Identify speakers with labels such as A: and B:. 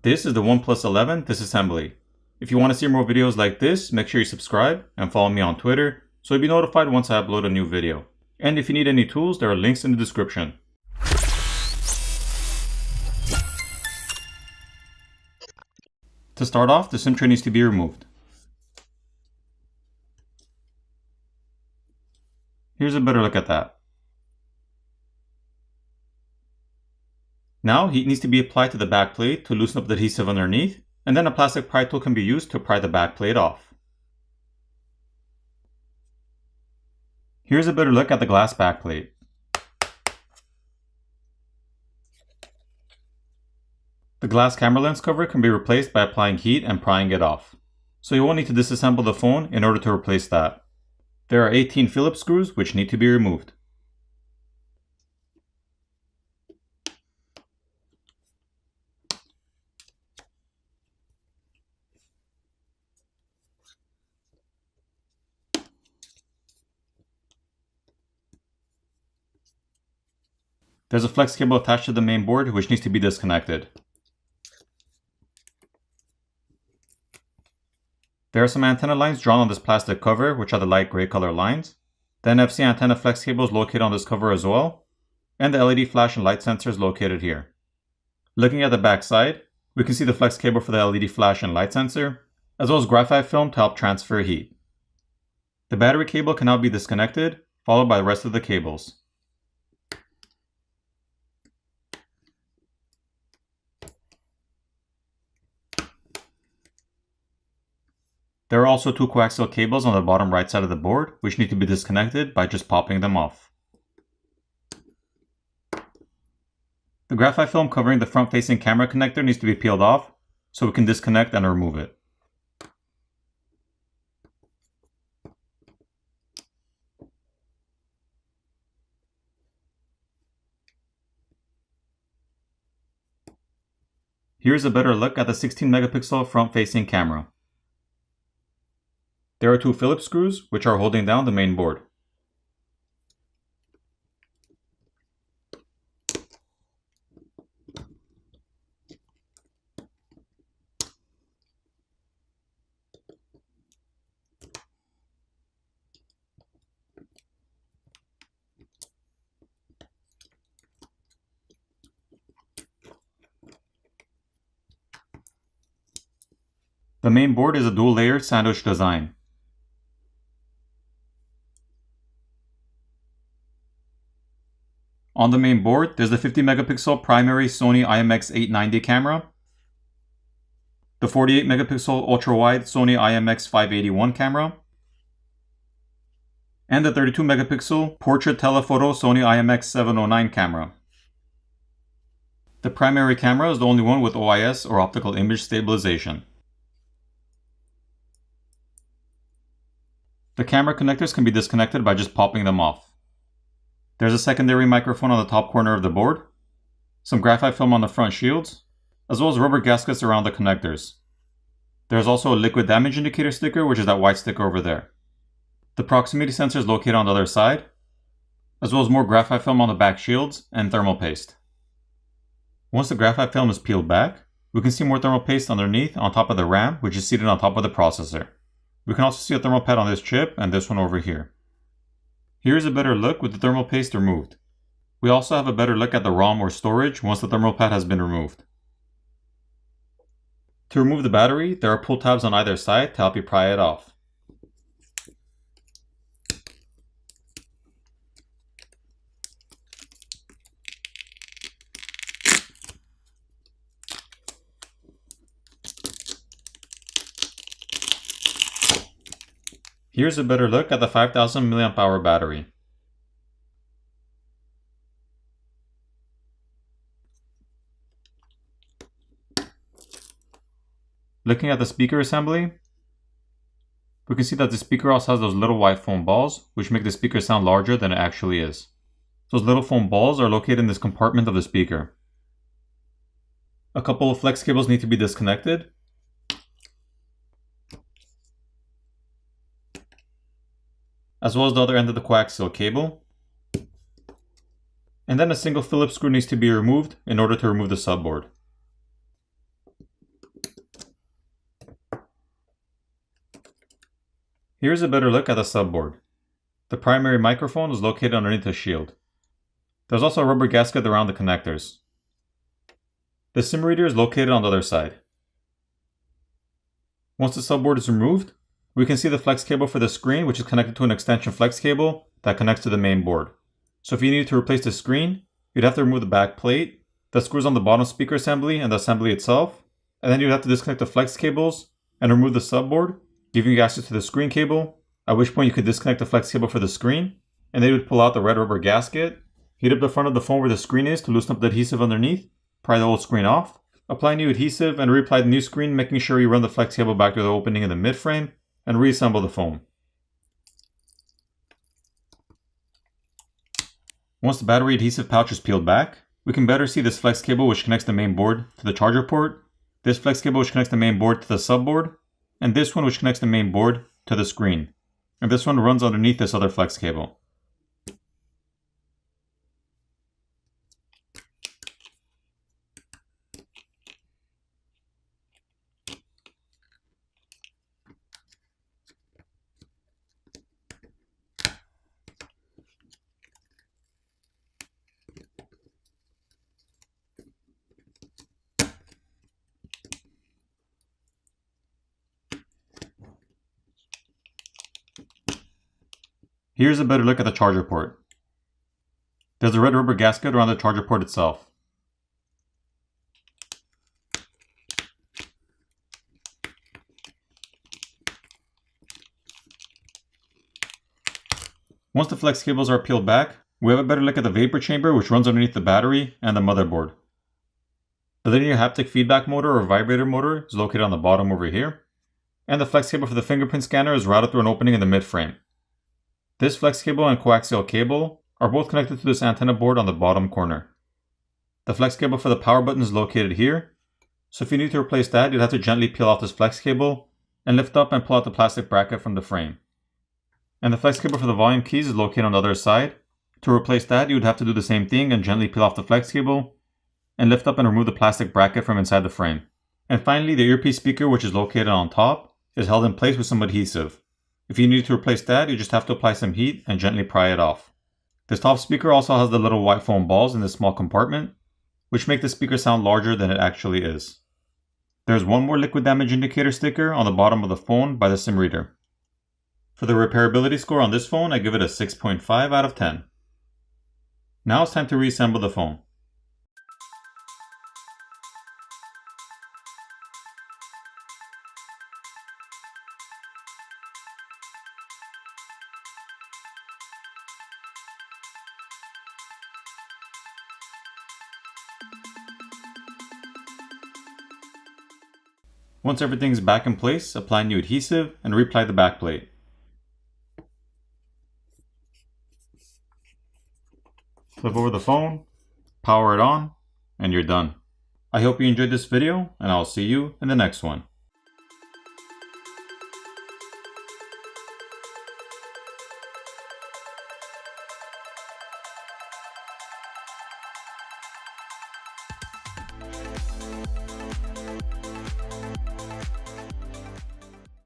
A: This is the OnePlus 11 Disassembly. If you want to see more videos like this, make sure you subscribe and follow me on Twitter so you'll be notified once I upload a new video. And if you need any tools, there are links in the description. To start off, the SIM tray needs to be removed. Here's a better look at that. Now, heat needs to be applied to the back plate to loosen up the adhesive underneath, and then a plastic pry tool can be used to pry the back plate off. Here's a better look at the glass back plate. The glass camera lens cover can be replaced by applying heat and prying it off. So you won't need to disassemble the phone in order to replace that. There are 18 Phillips screws which need to be removed. There's a flex cable attached to the main board which needs to be disconnected. There are some antenna lines drawn on this plastic cover, which are the light gray color lines. The NFC antenna flex cable is located on this cover as well, and the LED flash and light sensor is located here. Looking at the back side, we can see the flex cable for the LED flash and light sensor, as well as graphite film to help transfer heat. The battery cable can now be disconnected, followed by the rest of the cables. There are also two coaxial cables on the bottom right side of the board, which need to be disconnected by just popping them off. The graphite film covering the front-facing camera connector needs to be peeled off, so we can disconnect and remove it. Here's a better look at the 16 megapixel front-facing camera. There are two Phillips screws, which are holding down the main board. The main board is a dual-layered sandwich design. On the main board, there's the 50 megapixel primary Sony IMX890 camera, the 48 megapixel ultra-wide Sony IMX581 camera, and the 32 megapixel portrait telephoto Sony IMX709 camera. The primary camera is the only one with OIS or optical image stabilization. The camera connectors can be disconnected by just popping them off. There's a secondary microphone on the top corner of the board, some graphite film on the front shields, as well as rubber gaskets around the connectors. There's also a liquid damage indicator sticker, which is that white sticker over there. The proximity sensor is located on the other side, as well as more graphite film on the back shields and thermal paste. Once the graphite film is peeled back, we can see more thermal paste underneath on top of the RAM, which is seated on top of the processor. We can also see a thermal pad on this chip and this one over here. Here's a better look with the thermal paste removed. We also have a better look at the ROM or storage once the thermal pad has been removed. To remove the battery, there are pull tabs on either side to help you pry it off. Here's a better look at the 5000 mAh battery. Looking at the speaker assembly, we can see that the speaker also has those little white foam balls, which make the speaker sound larger than it actually is. Those little foam balls are located in this compartment of the speaker. A couple of flex cables need to be disconnected, as well as the other end of the coaxial cable. And then a single Phillips screw needs to be removed in order to remove the subboard. Here's a better look at the subboard. The primary microphone is located underneath the shield. There's also a rubber gasket around the connectors. The SIM reader is located on the other side. Once the subboard is removed, we can see the flex cable for the screen, which is connected to an extension flex cable that connects to the main board. So if you need to replace the screen, you'd have to remove the back plate, the screws on the bottom speaker assembly and the assembly itself, and then you'd have to disconnect the flex cables and remove the subboard, giving you access to the screen cable, at which point you could disconnect the flex cable for the screen, and then you would pull out the red rubber gasket, heat up the front of the phone where the screen is to loosen up the adhesive underneath, pry the old screen off, apply new adhesive and reapply the new screen, making sure you run the flex cable back to the opening in the mid frame, and reassemble the phone. Once the battery adhesive pouch is peeled back, we can better see this flex cable which connects the main board to the charger port, this flex cable which connects the main board to the subboard, and this one which connects the main board to the screen. And this one runs underneath this other flex cable. Here's a better look at the charger port. There's a red rubber gasket around the charger port itself. Once the flex cables are peeled back, we have a better look at the vapor chamber which runs underneath the battery and the motherboard. The linear haptic feedback motor or vibrator motor is located on the bottom over here, and the flex cable for the fingerprint scanner is routed through an opening in the mid frame. This flex cable and coaxial cable are both connected to this antenna board on the bottom corner. The flex cable for the power button is located here, so if you need to replace that, you'd have to gently peel off this flex cable and lift up and pull out the plastic bracket from the frame. And the flex cable for the volume keys is located on the other side. To replace that, you would have to do the same thing and gently peel off the flex cable and lift up and remove the plastic bracket from inside the frame. And finally, the earpiece speaker, which is located on top, is held in place with some adhesive. If you need to replace that, you just have to apply some heat and gently pry it off. This top speaker also has the little white foam balls in this small compartment, which make the speaker sound larger than it actually is. There's one more liquid damage indicator sticker on the bottom of the phone by the SIM reader. For the repairability score on this phone, I give it a 6.5 out of 10. Now it's time to reassemble the phone. Once everything's back in place, apply new adhesive and reapply the back plate. Flip over the phone, power it on, and you're done. I hope you enjoyed this video, and I'll see you in the next one.